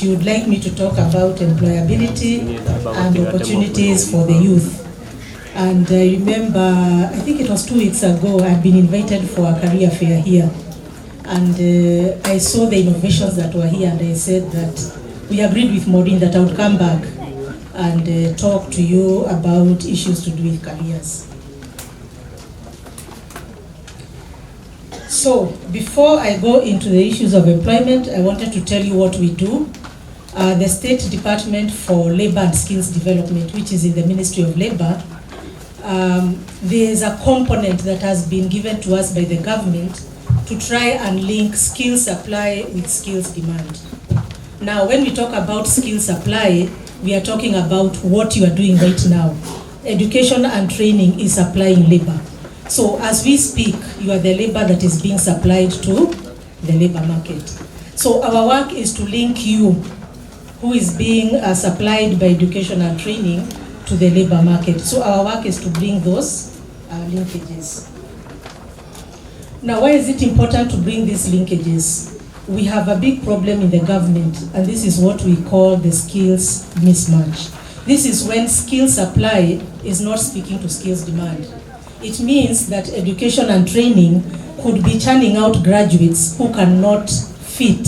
she would like me to talk about employability and opportunities for the youth. And I remember, I think it was 2 weeks ago, I'd been invited for a career fair here. And I saw the innovations that were here, and I said that we agreed with Maureen that I would come back and talk to you about issues to do with careers. So, before I go into the issues of employment, I wanted to tell you what we do. The State Department for Labor and Skills Development, which is in the Ministry of Labor, there is a component that has been given to us by the government to try and link skills supply with skills demand. Now, when we talk about skills supply, we are talking about what you are doing right now. Education and training is supplying labor. So as we speak, you are the labor that is being supplied to the labor market. So our work is to link you, who is being supplied by education and training, to the labor market. So our work is to bring those linkages. Now, why is it important to bring these linkages? We have a big problem in the government, and this is what we call the skills mismatch. This is when skills supply is not speaking to skills demand. It means that education and training could be churning out graduates who cannot fit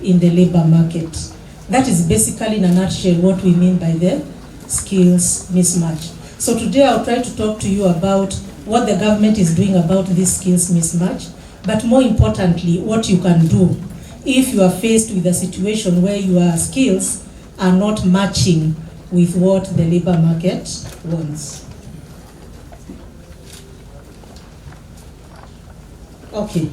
in the labor market. That is basically, in a nutshell, what we mean by the skills mismatch. So today I'll try to talk to you about what the government is doing about this skills mismatch, but more importantly, what you can do if you are faced with a situation where your skills are not matching with what the labor market wants. Okay,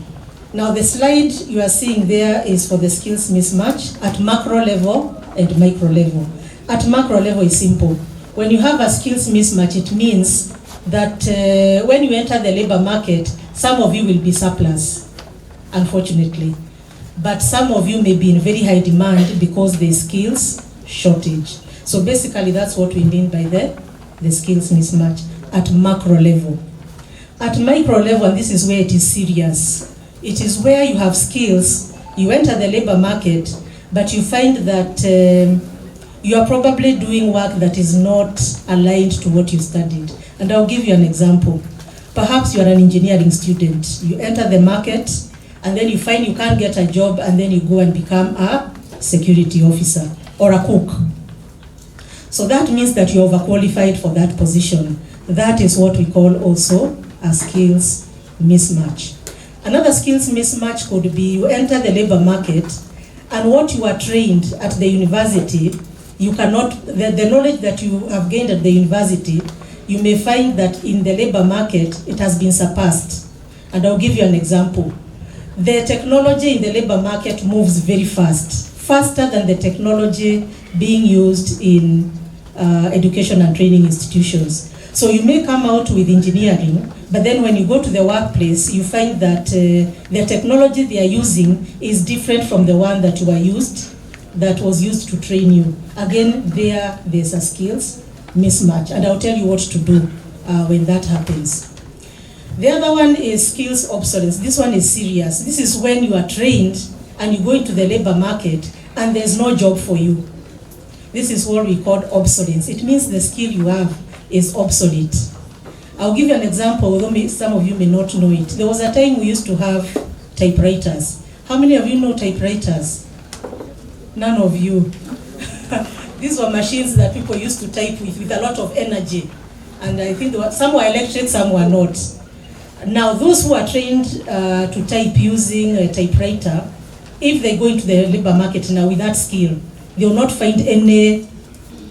now the slide you are seeing there is for the skills mismatch at macro level and micro level. At macro level is simple. When you have a skills mismatch, it means that when you enter the labor market, some of you will be surplus, unfortunately. But some of you may be in very high demand because there's skills shortage. So basically that's what we mean by the skills mismatch at macro level. At micro level, and this is where it is serious, it is where you have skills, you enter the labor market, but you find that you are probably doing work that is not aligned to what you studied. And I'll give you an example. Perhaps you are an engineering student. You enter the market, and then you find you can't get a job, and then you go and become a security officer or a cook. So that means that you're overqualified for that position. That is what we call also a skills mismatch. Another skills mismatch could be you enter the labor market, and what you are trained at the university, you cannot, the knowledge that you have gained at the university, you may find that in the labor market, it has been surpassed. And I'll give you an example. The technology in the labor market moves very fast, faster than the technology being used in education and training institutions. So you may come out with engineering, but then when you go to the workplace, you find that the technology they are using is different from the one that was used to train you. Again, there's a skills mismatch, and I'll tell you what to do when that happens. The other one is skills obsolescence. This one is serious. This is when you are trained and you go into the labor market and there's no job for you. This is what we call obsolescence. It means the skill you have is obsolete. I'll give you an example, although some of you may not know it. There was a time we used to have typewriters. How many of you know typewriters? None of you. These were machines that people used to type with a lot of energy. And I think some were electric, some were not. Now, those who are trained to type using a typewriter, if they go into the labor market now with that skill, they will not find any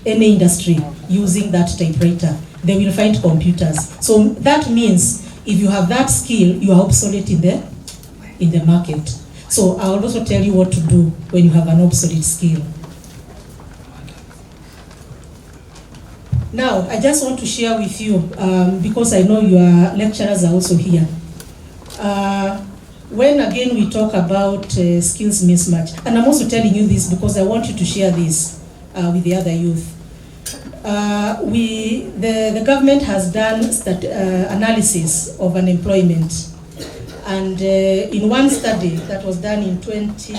industry using that typewriter. They will find computers. So that means if you have that skill, you are obsolete in the market. So I will also tell you what to do when you have an obsolete skill. Now, I just want to share with you, because I know your lecturers are also here. When again we talk about skills mismatch, and I'm also telling you this because I want you to share this with the other youth. The government has done analysis of unemployment, and in one study that was done in 20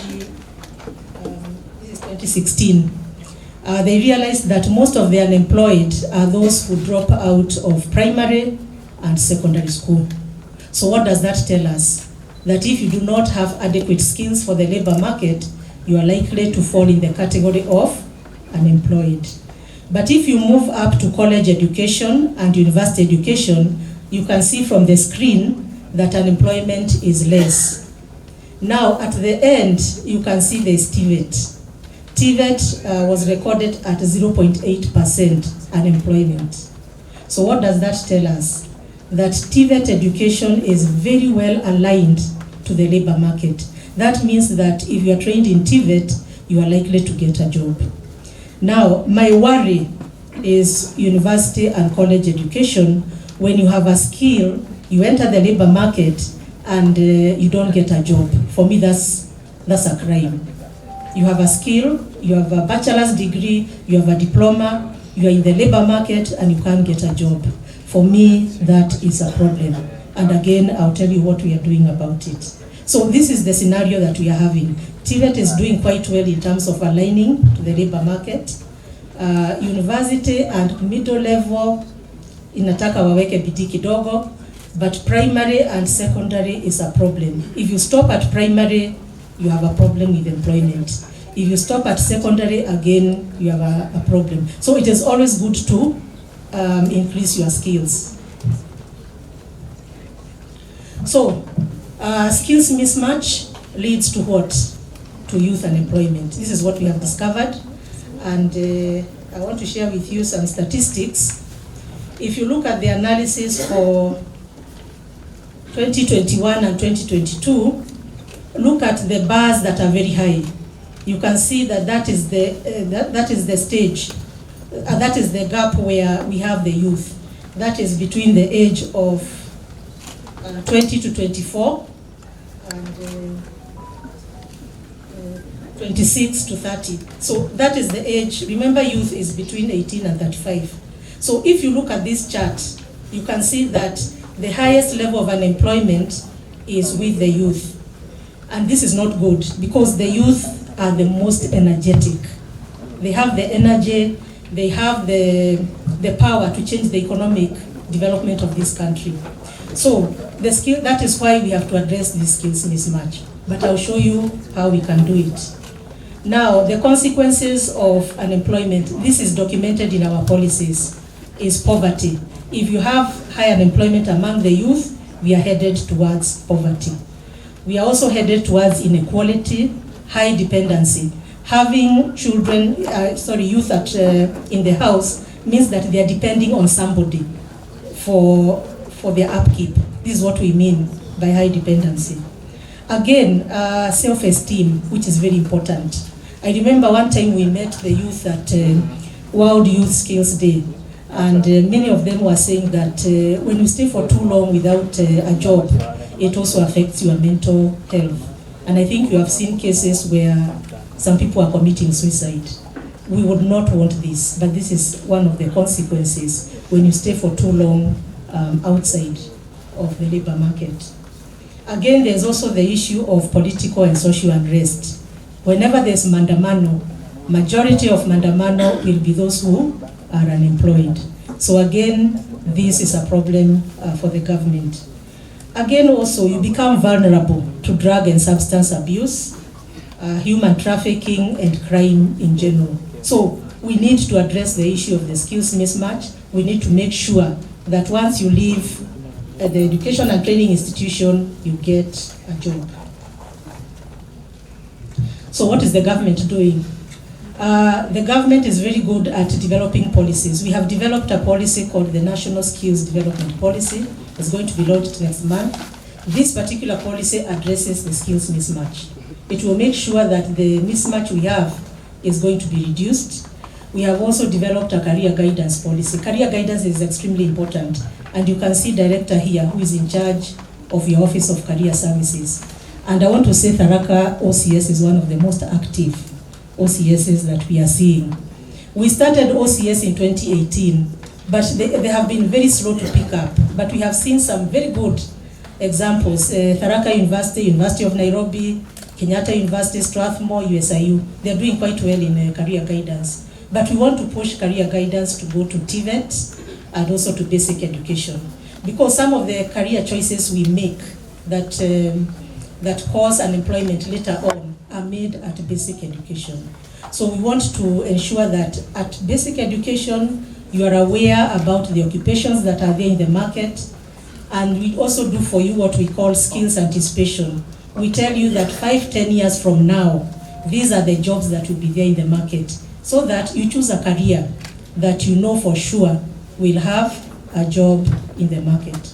2016, they realized that most of the unemployed are those who drop out of primary and secondary school. So what does that tell us? That if you do not have adequate skills for the labor market, you are likely to fall in the category of unemployed. But if you move up to college education and university education, you can see from the screen that unemployment is less. Now, at the end, you can see there's TVET. TVET was recorded at 0.8% unemployment. So what does that tell us? That TVET education is very well aligned to the labor market. That means that if you are trained in TVET, you are likely to get a job. Now, my worry is university and college education. When you have a skill, you enter the labor market and you don't get a job. For me, that's a crime. You have a skill, you have a bachelor's degree, you have a diploma, you are in the labor market and you can't get a job. For me, that is a problem. And again, I'll tell you what we are doing about it. So this is the scenario that we are having. TVET is doing quite well in terms of aligning to the labor market. University and middle level inataka waweke bidii kidogo, but primary and secondary is a problem. If you stop at primary, you have a problem with employment. If you stop at secondary, again, you have a problem. So it is always good to increase your skills. So, skills mismatch leads to what? To youth unemployment. This is what we have discovered. And I want to share with you some statistics. If you look at the analysis for 2021 and 2022, look at the bars that are very high. You can see that that is the stage, that is the gap where we have the youth. That is between the age of 20 to 24 and 26 to 30. So that is the age. Remember, youth is between 18 and 35. So if you look at this chart, you can see that the highest level of unemployment is with the youth. And this is not good because the youth are the most energetic. They have the energy, they have the power to change the economic development of this country. So the skill, that is why we have to address this skills mismatch. But I'll show you how we can do it. Now, the consequences of unemployment, this is documented in our policies, is poverty. If you have high unemployment among the youth, we are headed towards poverty. We are also headed towards inequality, high dependency. Having children, youth in the house means that they are depending on somebody for their upkeep. This is what we mean by high dependency. Again, self-esteem, which is very important. I remember one time we met the youth at World Youth Skills Day, and many of them were saying that when you stay for too long without a job, it also affects your mental health. And I think you have seen cases where some people are committing suicide. We would not want this, but this is one of the consequences when you stay for too long outside of the labor market. Again, there's also the issue of political and social unrest. Whenever there's mandamano, majority of mandamano will be those who are unemployed. So again, this is a problem for the government. Again, also, you become vulnerable to drug and substance abuse, human trafficking, and crime in general. So we need to address the issue of the skills mismatch. We need to make sure that once you leave the education and training institution, you get a job. So what is the government doing? The government is very good at developing policies. We have developed a policy called the National Skills Development Policy. It's going to be launched next month. This particular policy addresses the skills mismatch. It will make sure that the mismatch we have is going to be reduced. We have also developed a career guidance policy. Career guidance is extremely important, and you can see director here who is in charge of your Office of Career Services. And I want to say Tharaka OCS is one of the most active OCSs that we are seeing. We started OCS in 2018, but they have been very slow to pick up. But we have seen some very good examples. Tharaka University, University of Nairobi, Kenyatta University, Strathmore, USIU. They're doing quite well in career guidance. But we want to push career guidance to go to TVET and also to basic education. Because some of the career choices we make that cause unemployment later on are made at basic education. So we want to ensure that at basic education, you are aware about the occupations that are there in the market, and we also do for you what we call skills anticipation. We tell you that 5-10 years from now, these are the jobs that will be there in the market, so that you choose a career that you know for sure will have a job in the market.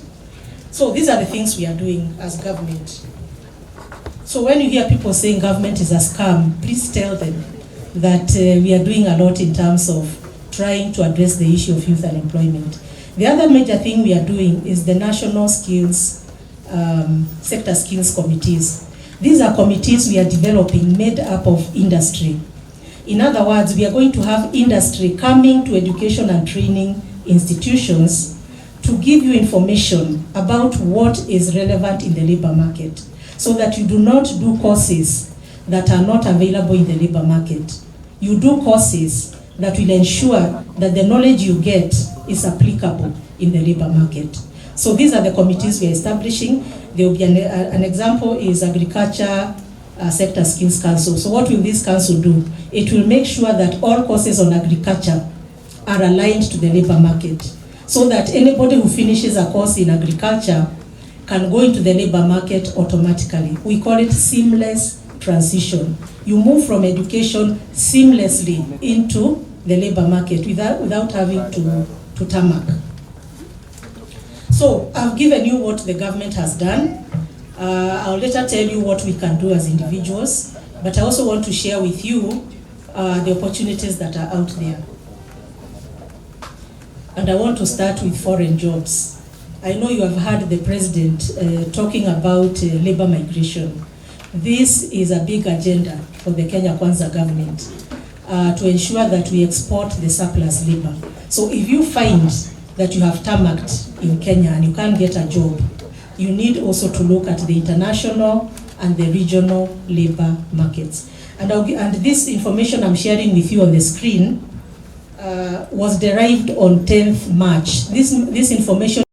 So these are the things we are doing as government. So when you hear people saying government is a scam, please tell them that we are doing a lot in terms of trying to address the issue of youth unemployment. The other major thing we are doing is the national skills, sector skills committees. These are committees we are developing made up of industry. In other words, we are going to have industry coming to education and training institutions to give you information about what is relevant in the labor market, so that you do not do courses that are not available in the labor market. You do courses that will ensure that the knowledge you get is applicable in the labor market. So these are the committees we are establishing. There will be an example is Agriculture Sector Skills Council. So what will this council do? It will make sure that all courses on agriculture are aligned to the labor market, so that anybody who finishes a course in agriculture can go into the labor market automatically. We call it seamless transition. You move from education seamlessly into the labor market without having to tarmac. So I've given you what the government has done. I'll later tell you what we can do as individuals, but I also want to share with you the opportunities that are out there. And I want to start with foreign jobs. I know you have heard the president talking about labor migration. This is a big agenda for the Kenya Kwanza government to ensure that we export the surplus labor. So if you find that you have tarmacked in Kenya and you can't get a job, you need also to look at the international and the regional labor markets. And this information I'm sharing with you on the screen was derived on 10th March. This information,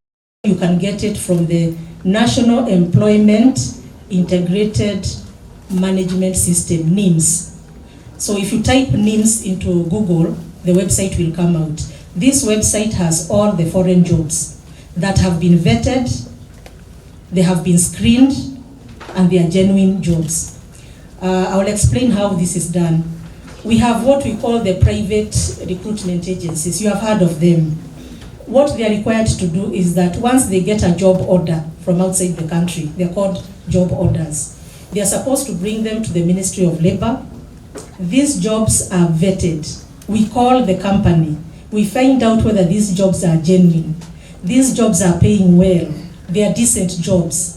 you can get it from the National Employment Integrated Management System, NIMS. So if you type NIMS into Google, the website will come out. This website has all the foreign jobs that have been vetted, they have been screened, and they are genuine jobs. I will explain how this is done. We have what we call the private recruitment agencies. You have heard of them. What they are required to do is that once they get a job order from outside the country, they're called job orders. They are supposed to bring them to the Ministry of Labor. These jobs are vetted. We call the company. We find out whether these jobs are genuine. These jobs are paying well. They are decent jobs.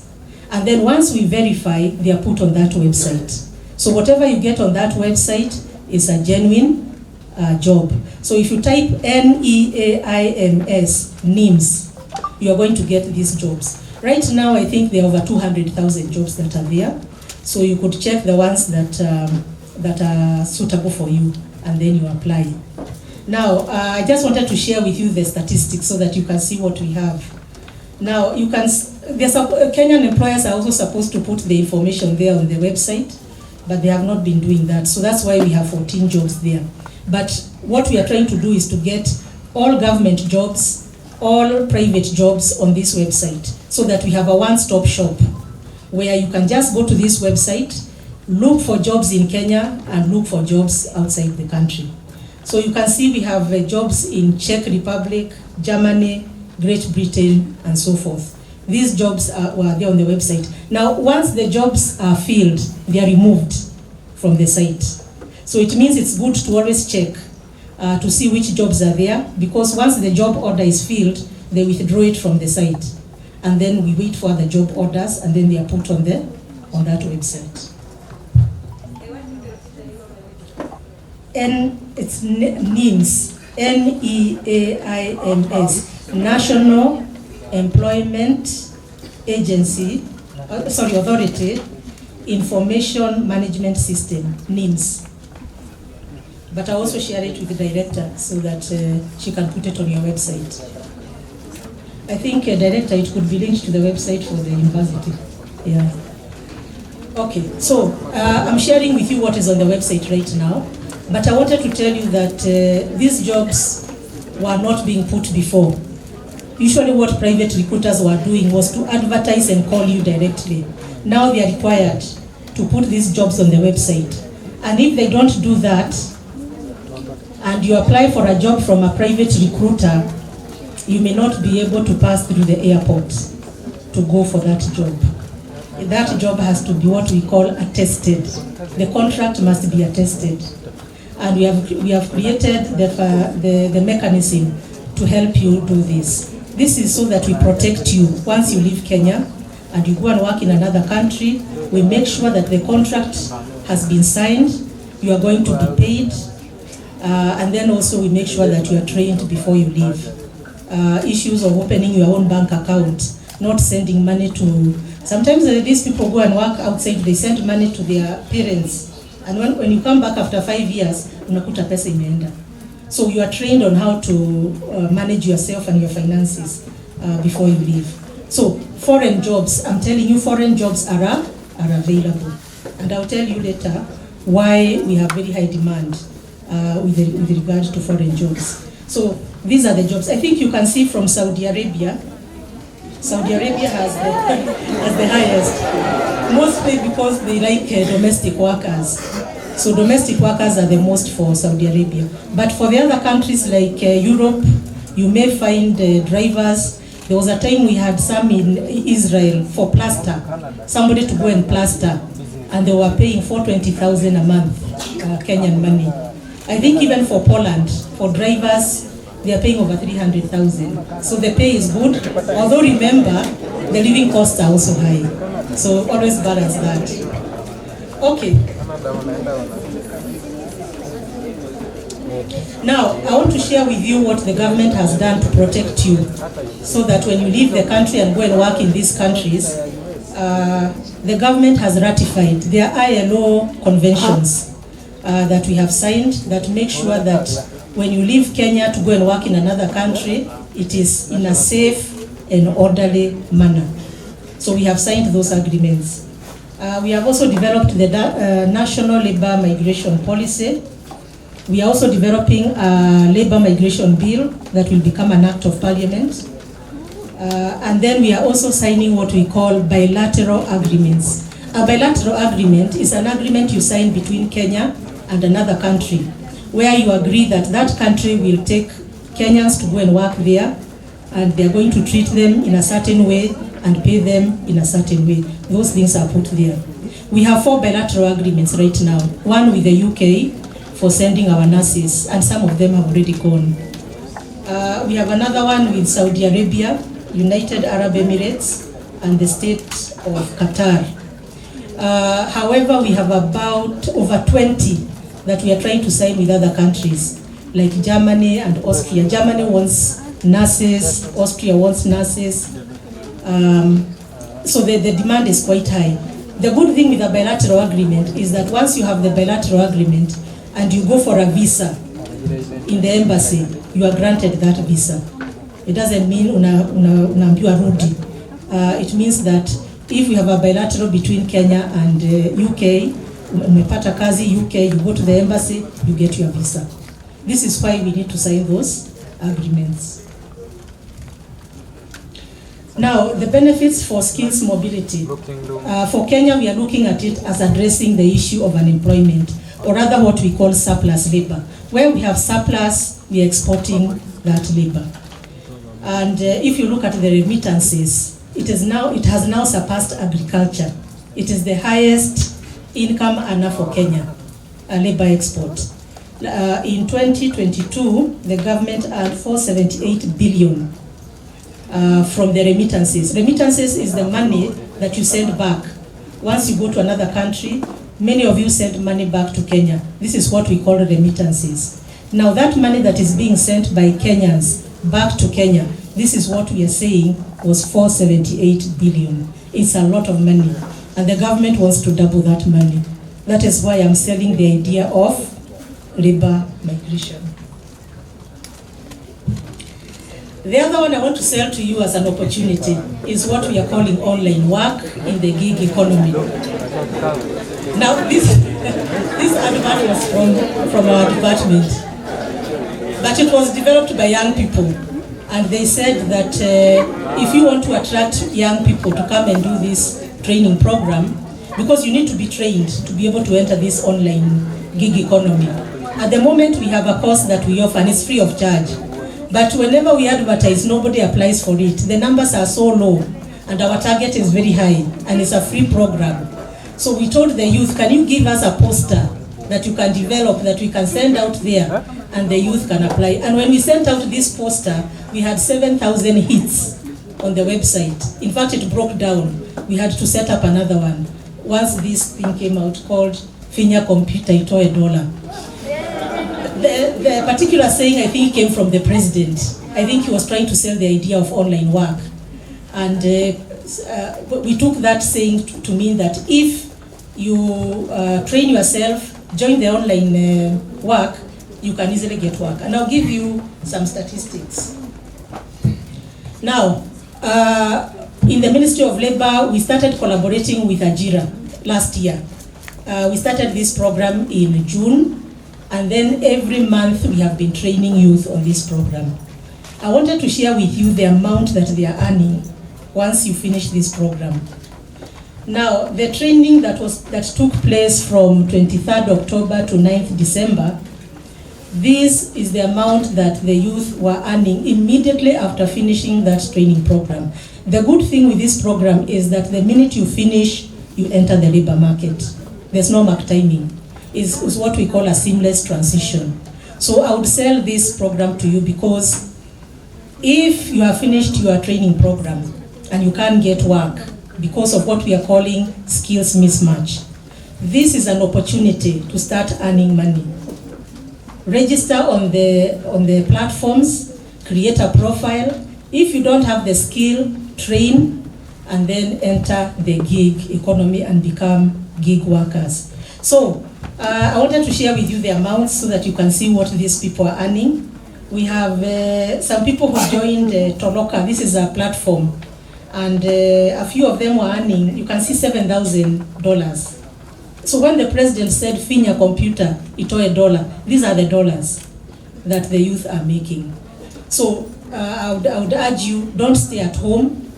And then once we verify, they are put on that website. So whatever you get on that website is a genuine job. So if you type NEAIMS, NIMS, you are going to get these jobs. Right now, I think there are over 200,000 jobs that are there. So you could check the ones that are suitable for you, and then you apply. Now, I just wanted to share with you the statistics so that you can see what we have. Now, Kenyan employers are also supposed to put the information there on the website, but they have not been doing that. So that's why we have 14 jobs there. But what we are trying to do is to get all government jobs, all private jobs on this website, so that we have a one-stop shop where you can just go to this website, look for jobs in Kenya, and look for jobs outside the country. So you can see we have jobs in Czech Republic, Germany, Great Britain, and so forth. These jobs were there on the website. Now, once the jobs are filled, they are removed from the site. So it means it's good to always check to see which jobs are there, because once the job order is filled, they withdraw it from the site. And then we wait for the job orders, and then they are put on that website. It's NEAIMS, NEAIMS, National Employment Authority. Information Management System, NIMS. But I also share it with the director so that she can put it on your website. I think, director, it could be linked to the website for the university. Yeah. Okay, so I'm sharing with you what is on the website right now, but I wanted to tell you that these jobs were not being put before. Usually what private recruiters were doing was to advertise and call you directly. Now they are required to put these jobs on the website. And if they don't do that, and you apply for a job from a private recruiter, you may not be able to pass through the airport to go for that job. That job has to be what we call attested. The contract must be attested. And we have created the mechanism to help you do this. This is so that we protect you. Once you leave Kenya and you go and work in another country, we make sure that the contract has been signed, you are going to be paid, and then also we make sure that you are trained before you leave. Issues of opening your own bank account, not sending money to... Sometimes these people go and work outside, they send money to their parents, and when you come back after 5 years, unakuta pesa imeenda. So you are trained on how to manage yourself and your finances before you leave. So foreign jobs, I'm telling you, foreign jobs are available. And I'll tell you later why we have very high demand with regard to foreign jobs. So these are the jobs. I think you can see from Saudi Arabia. Saudi Arabia has the highest, mostly because they like domestic workers. So domestic workers are the most for Saudi Arabia. But for the other countries like Europe, you may find drivers. There was a time we had some in Israel for plaster, somebody to go and plaster, and they were paying 420,000 a month, Kenyan money. I think even for Poland, for drivers, they are paying over 300,000. So the pay is good, although remember, the living costs are also high. So always balance that. Okay. Now, I want to share with you what the government has done to protect you, so that when you leave the country and go and work in these countries, the government has ratified their ILO conventions that we have signed that make sure that when you leave Kenya to go and work in another country, it is in a safe and orderly manner. So we have signed those agreements. We have also developed the National Labor Migration Policy. We are also developing a labor migration bill that will become an act of parliament. And then we are also signing what we call bilateral agreements. A bilateral agreement is an agreement you sign between Kenya and another country, where you agree that that country will take Kenyans to go and work there, and they are going to treat them in a certain way and pay them in a certain way. Those things are put there. We have 4 bilateral agreements right now. One with the UK for sending our nurses, and some of them have already gone. We have another one with Saudi Arabia, United Arab Emirates, and the state of Qatar. However, we have about over 20 that we are trying to sign with other countries, like Germany and Austria. Germany wants nurses, Austria wants nurses. So the demand is quite high. The good thing with a bilateral agreement is that once you have the bilateral agreement and you go for a visa in the embassy, you are granted that visa. It doesn't mean unaambiwa rudi. It means that if we have a bilateral between Kenya and UK, umepata kazi UK, you go to the embassy, you get your visa. This is why we need to sign those agreements. Now, the benefits for skills mobility. For Kenya, we are looking at it as addressing the issue of unemployment, or rather what we call surplus labor. Where we have surplus, we are exporting that labor. And if you look at the remittances, it has now surpassed agriculture. It is the highest income earner for Kenya, labor export. In 2022, the government earned 478 billion from the remittances. Remittances is the money that you send back. Once you go to another country, many of you send money back to Kenya. This is what we call remittances. Now that money that is being sent by Kenyans back to Kenya, this is what we are saying was 478 billion. It's a lot of money. and the government wants to double that money. That is why I'm selling the idea of labor migration. The other one I want to sell to you as an opportunity is what we are calling online work in the gig economy. Now, this advert was from our department, but it was developed by young people, and they said that if you want to attract young people to come and do this training program, because you need to be trained to be able to enter this online gig economy. At the moment, we have a course that we offer, and it's free of charge. But whenever we advertise, nobody applies for it. The numbers are so low, and our target is very high, and it's a free program. So we told the youth, can you give us a poster that you can develop, that we can send out there, and the youth can apply. And when we sent out this poster, we had 7,000 hits on the website. In fact, it broke down. We had to set up another one. Once this thing came out called Finya Computer Itoe $1. The particular saying, I think, came from the president. I think he was trying to sell the idea of online work. And we took that saying to mean that if you train yourself, join the online work, you can easily get work. And I'll give you some statistics. Now, in the Ministry of Labor, we started collaborating with Ajira last year. We started this program in June, and then every month we have been training youth on this program. I wanted to share with you the amount that they are earning once you finish this program. Now, the training that took place from 23rd October to 9th December, this is the amount that the youth were earning immediately after finishing that training program. The good thing with this program is that the minute you finish, you enter the labor market. There's no mark timing. It's what we call a seamless transition. So I would sell this program to you because if you have finished your training program and you can't get work because of what we are calling skills mismatch, this is an opportunity to start earning money. Register on the platforms, create a profile. If you don't have the skill, train, and then enter the gig economy and become gig workers. So I wanted to share with you the amounts so that you can see what these people are earning. We have some people who joined Tharaka. This is a platform, and a few of them were earning, you can see $7,000. So when the president said Finya Computer Itoe $1, these are the dollars that the youth are making. So I would urge you, don't stay at home.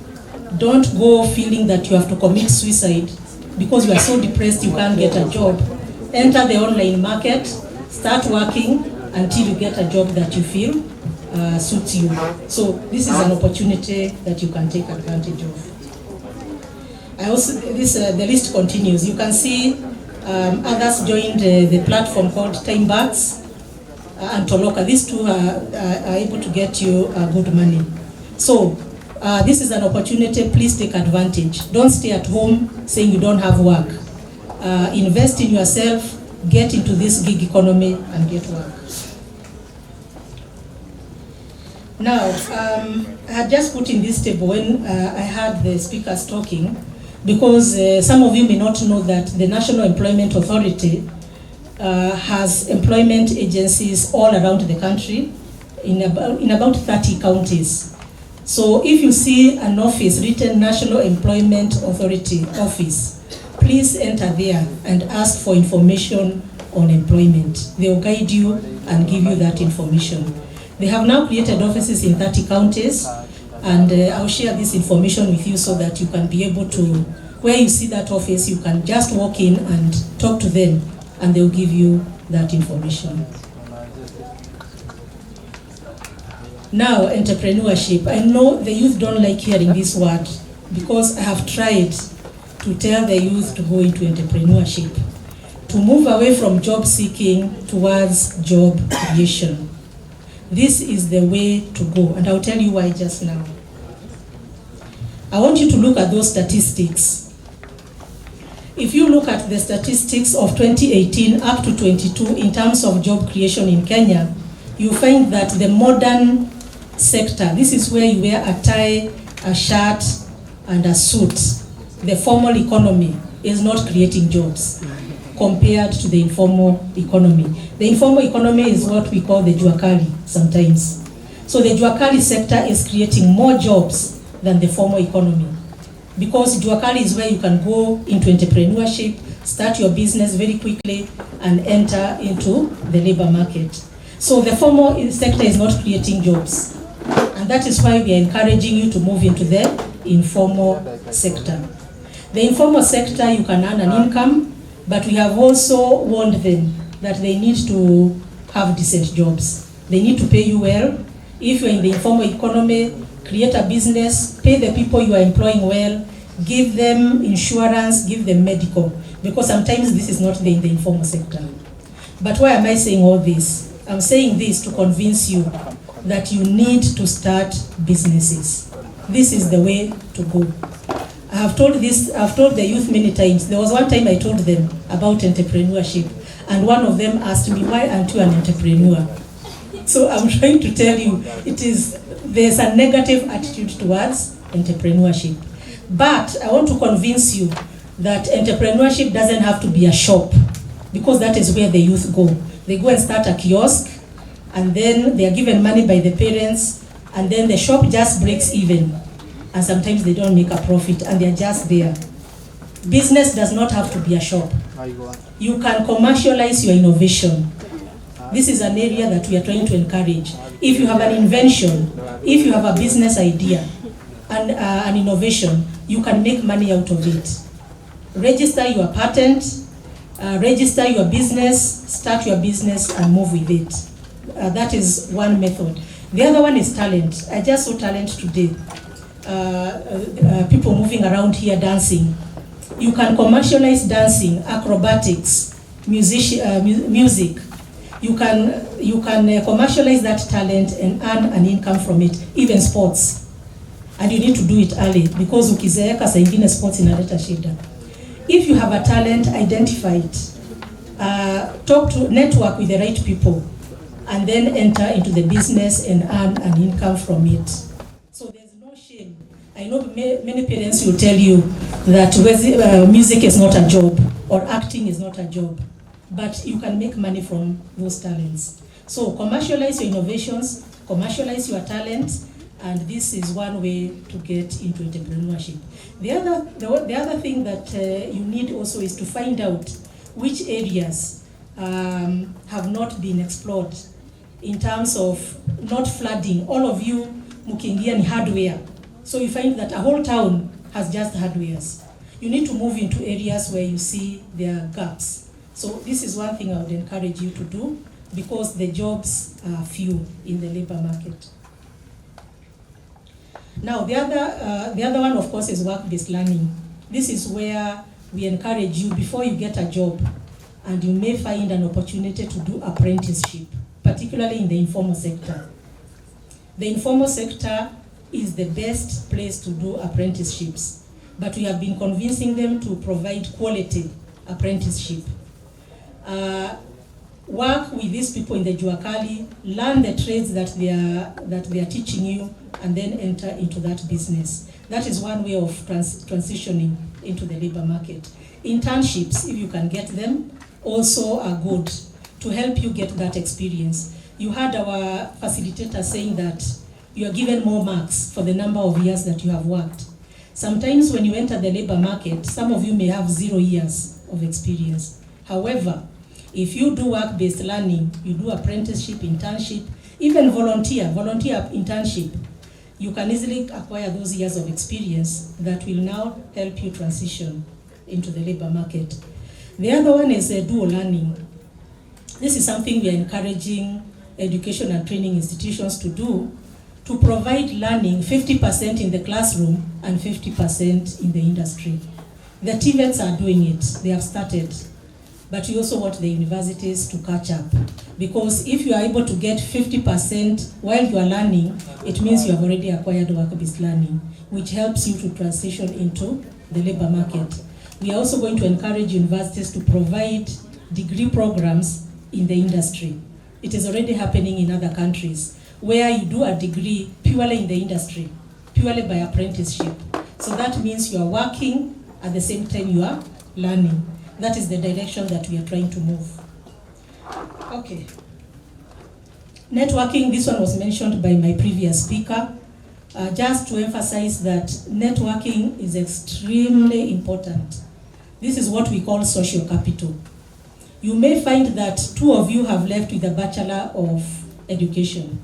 Don't go feeling that you have to commit suicide because you are so depressed you can't get a job. Enter the online market, start working until you get a job that you feel suits you. So this is an opportunity that you can take advantage of. The list continues. You can see others joined the platform called Time Bucks and Toloka. These two are able to get you good money. So this is an opportunity. Please take advantage. Don't stay at home saying you don't have work. Invest in yourself, get into this gig economy and get work. Now, I had just put in this table when I heard the speakers talking, because some of you may not know that the National Employment Authority has employment agencies all around the country in about 30 counties. So if you see an office written National Employment Authority office, please enter there and ask for information on employment. They will guide you and give you that information. They have now created offices in 30 counties, and I'll share this information with you so that you can be able to, where you see that office, you can just walk in and talk to them, and they'll give you that information. Now, entrepreneurship. I know the youth don't like hearing this word because I have tried to tell the youth to go into entrepreneurship, to move away from job seeking towards job creation. This is the way to go, and I'll tell you why just now. I want you to look at those statistics. If you look at the statistics of 2018 up to 22 in terms of job creation in Kenya, you find that the modern sector, this is where you wear a tie, a shirt, and a suit. the formal economy is not creating jobs compared to the informal economy. The informal economy is what we call the juakali sometimes. So the juakali sector is creating more jobs than the formal economy, because juakali is where you can go into entrepreneurship, start your business very quickly and enter into the labor market. So the formal sector is not creating jobs, and that is why we are encouraging you to move into the informal sector. The informal sector, you can earn an income, but we have also warned them that they need to have decent jobs. They need to pay you well. If you're in the informal economy, create a business, pay the people you are employing well, give them insurance, give them medical, because sometimes this is not in the informal sector. But why am I saying all this? I'm saying this to convince you that you need to start businesses. This is the way to go. I've told the youth many times. There was one time I told them about entrepreneurship, and one of them asked me, why aren't you an entrepreneur? So I'm trying to tell you, there's a negative attitude towards entrepreneurship. But I want to convince you that entrepreneurship doesn't have to be a shop, because that is where the youth go. They go and start a kiosk, and then they are given money by the parents, and then the shop just breaks even. And sometimes they don't make a profit, and they're just there. Business does not have to be a shop. You can commercialize your innovation. This is an area that we are trying to encourage. If you have an invention, if you have a business idea and an innovation, you can make money out of it. Register your patent, register your business, start your business and move with it. That is one method. The other one is talent. I just saw talent today. People moving around here dancing. You can commercialize dancing, acrobatics, music. You can commercialize that talent and earn an income from it, even sports. And you need to do it early, because ukizeeka saa ingine sports inaleta shida. If you have a talent, identify it. Network with the right people, and then enter into the business and earn an income from it. So there's no shame. I know many parents will tell you that music is not a job, or acting is not a job, but you can make money from those talents. So commercialize your innovations, commercialize your talents, and this is one way to get into entrepreneurship. The other thing that you need also is to find out which areas have not been explored in terms of not flooding. All of you, mukiingia ni hardware. So you find that a whole town has just hardwares. You need to move into areas where you see there are gaps. So this is one thing I would encourage you to do, because the jobs are few in the labor market. Now the other one, of course, is work-based learning. This is where we encourage you, before you get a job, and you may find an opportunity to do apprenticeship, particularly in the informal sector. The informal sector is the best place to do apprenticeships, but we have been convincing them to provide quality apprenticeship. Work with these people in the Juakali, learn the trades that they are teaching you, and then enter into that business. That is one way of transitioning into the labor market. Internships, if you can get them, also are good to help you get that experience. You heard our facilitator saying that you are given more marks for the number of years that you have worked. Sometimes when you enter the labor market, some of you may have 0 years of experience. However, if you do work-based learning, you do apprenticeship, internship, even volunteer internship, you can easily acquire those years of experience that will now help you transition into the labor market. The other one is dual learning. This is something we are encouraging education and training institutions to do, to provide learning 50% in the classroom and 50% in the industry. The TVETs are doing it, they have started. But we also want the universities to catch up, because if you are able to get 50% while you are learning, it means you have already acquired work-based learning, which helps you to transition into the labor market. We are also going to encourage universities to provide degree programs in the industry. It is already happening in other countries, where you do a degree purely in the industry, purely by apprenticeship. So that means you are working at the same time you are learning. That is the direction that we are trying to move. Okay. Networking, this one was mentioned by my previous speaker. Just to emphasize that networking is extremely important. This is what we call social capital. You may find that 2 of you have left with a Bachelor of Education.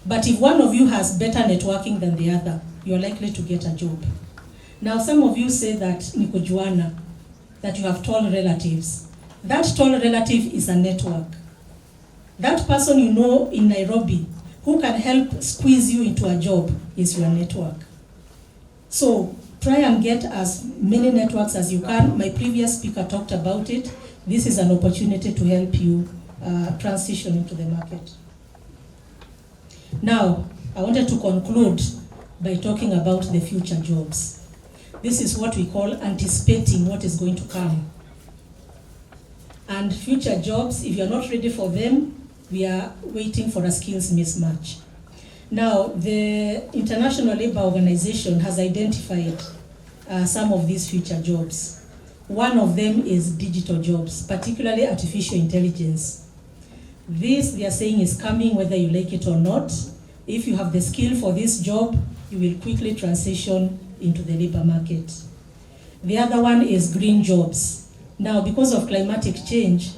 But if one of you has better networking than the other, you are likely to get a job. Now, some of you say that niko juana, that you have tall relatives. That tall relative is a network. That person you know in Nairobi who can help squeeze you into a job is your network. So try and get as many networks as you can. My previous speaker talked about it. This is an opportunity to help you transition into the market. Now, I wanted to conclude by talking about the future jobs. This is what we call anticipating what is going to come. And future jobs, if you're not ready for them, we are waiting for a skills mismatch. Now, the International Labour Organization has identified some of these future jobs. One of them is digital jobs, particularly artificial intelligence. This, they are saying, is coming whether you like it or not. If you have the skill for this job, you will quickly transition into the labor market. The other one is green jobs. Now, because of climatic change,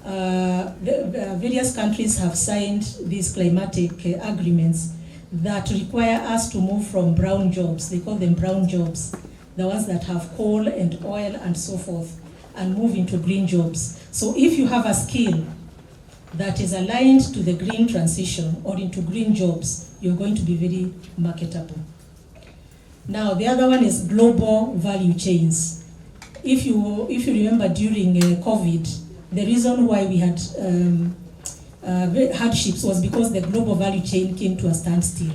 various countries have signed these climatic agreements that require us to move from brown jobs, they call them brown jobs, the ones that have coal and oil and so forth, and move into green jobs. So if you have a skill that is aligned to the green transition or into green jobs, you're going to be very marketable. Now, the other one is global value chains. If you remember during COVID, the reason why we had hardships was because the global value chain came to a standstill.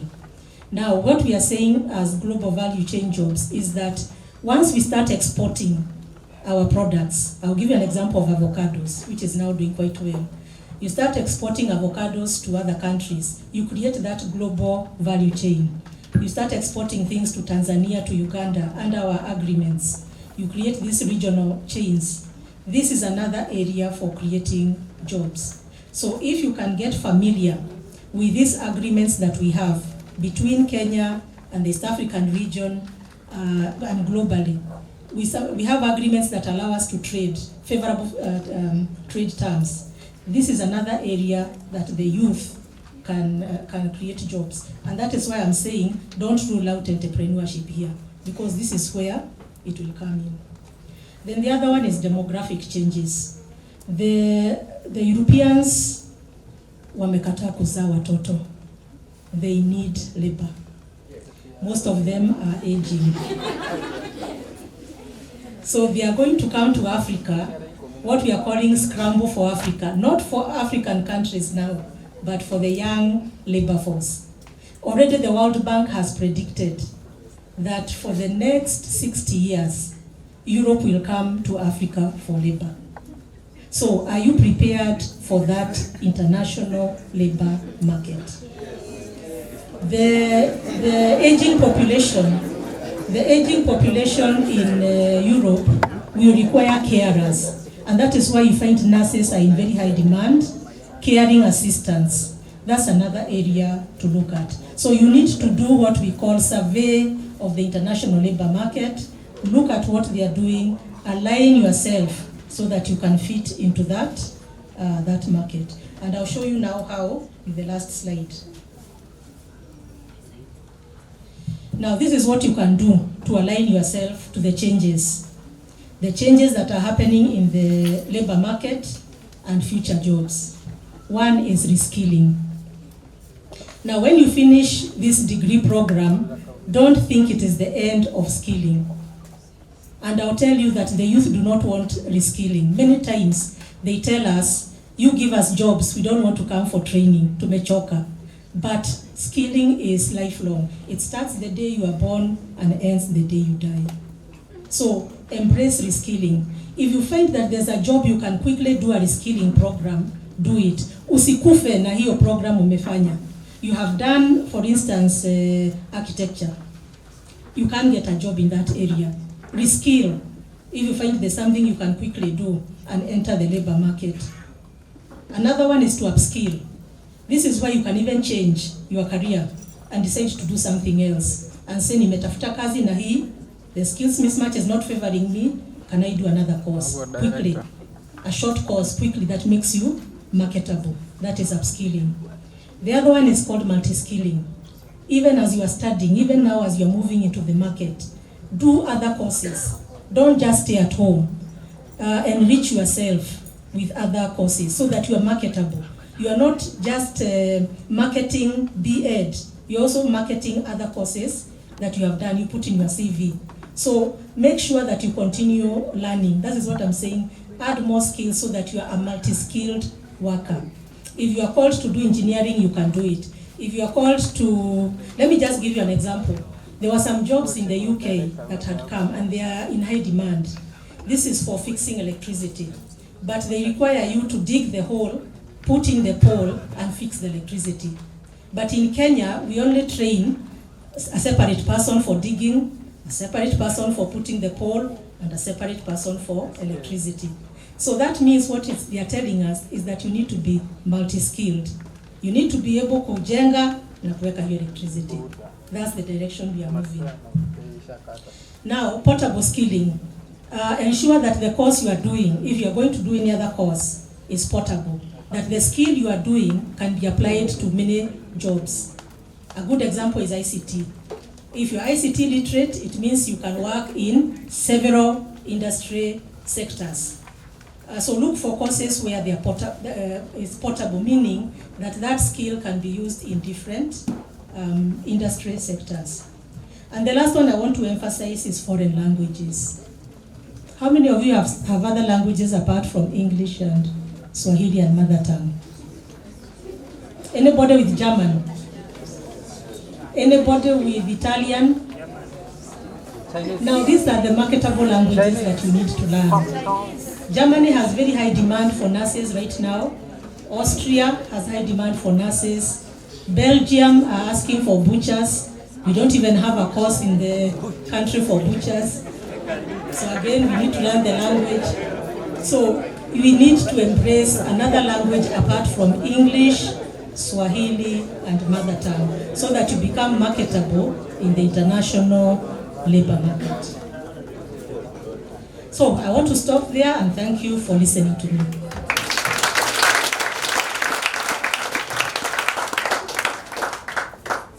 Now, what we are saying as global value chain jobs is that once we start exporting our products, I'll give you an example of avocados, which is now doing quite well. You start exporting avocados to other countries, you create that global value chain. You start exporting things to Tanzania, to Uganda, under our agreements. You create these regional chains. This is another area for creating jobs. So if you can get familiar with these agreements that we have between Kenya and the East African region and globally, we have agreements that allow us to trade, favorable trade terms. This is another area that the youth can create jobs. And that is why I'm saying don't rule out entrepreneurship here, because this is where it will come in. Then the other one is demographic changes. The Europeans wamekataa kuzaa watoto. They need labor. Most of them are aging. So they are going to come to Africa, what we are calling Scramble for Africa, not for African countries now, but for the young labor force. Already the World Bank has predicted that for the next 60 years, Europe will come to Africa for labor. So are you prepared for that international labor market? The aging population in Europe will require carers. And that is why you find nurses are in very high demand, caring assistants. That's another area to look at. So you need to do what we call survey of the international labor market, look at what they are doing, align yourself so that you can fit into that market. And I'll show you now how with the last slide. Now this is what you can do to align yourself to the changes that are happening in the labor market and future jobs. One is reskilling. Now when you finish this degree program, don't think it is the end of skilling. And I'll tell you that the youth do not want reskilling. Many times they tell us, you give us jobs, we don't want to come for training, tumechoka. But skilling is lifelong. It starts the day you are born and ends the day you die. So embrace reskilling. If you find that there's a job you can quickly do a reskilling program, do it. Usikufe na hiyo program umefanya. You have done, for instance, architecture. You can't get a job in that area. reskill if you find there's something you can quickly do and enter the labor market. Another one is to upskill. This is where you can even change your career and decide to do something else and say nimetafuta kazi na hii, the skills mismatch is not favoring me, can I do another course quickly, a short course quickly that makes you marketable. That is upskilling. The other one is called multi-skilling. Even as you are studying, even now as you are moving into the market, do other courses. Don't just stay at home. Enrich yourself with other courses so that you are marketable. You are not just marketing B.Ed. You're also marketing other courses that you have done, you put in your CV. So make sure that you continue learning. That is what I'm saying. Add more skills so that you are a multi-skilled worker. If you are called to do engineering, you can do it. If you are called to, let me just give you an example. There were some jobs in the UK that had come and they are in high demand. This is for fixing electricity. But they require you to dig the hole, put in the pole and fix the electricity. But in Kenya, we only train a separate person for digging, a separate person for putting the pole, and a separate person for electricity. So that means what they are telling us is that you need to be multi-skilled. You need to be able kujenga na kuweka hiyo electricity. That's the direction we are moving. Now, portable skilling. Ensure that the course you are doing, if you are going to do any other course, is portable. That the skill you are doing can be applied to many jobs. A good example is ICT. If you are ICT literate, it means you can work in several industry sectors. So look for courses where they are is portable, meaning that skill can be used in different industry sectors. And the last one I want to emphasize is foreign languages. How many of you have other languages apart from English and Swahili and mother tongue? Anybody with German? Anybody with Italian? Now these are the marketable languages that you need to learn. Germany has very high demand for nurses right now. Austria has high demand for nurses. Belgium are asking for butchers. We don't even have a course in the country for butchers. So again, we need to learn the language. So we need to embrace another language apart from English, Swahili, and mother tongue, so that you become marketable in the international labor market. So I want to stop there and thank you for listening to me.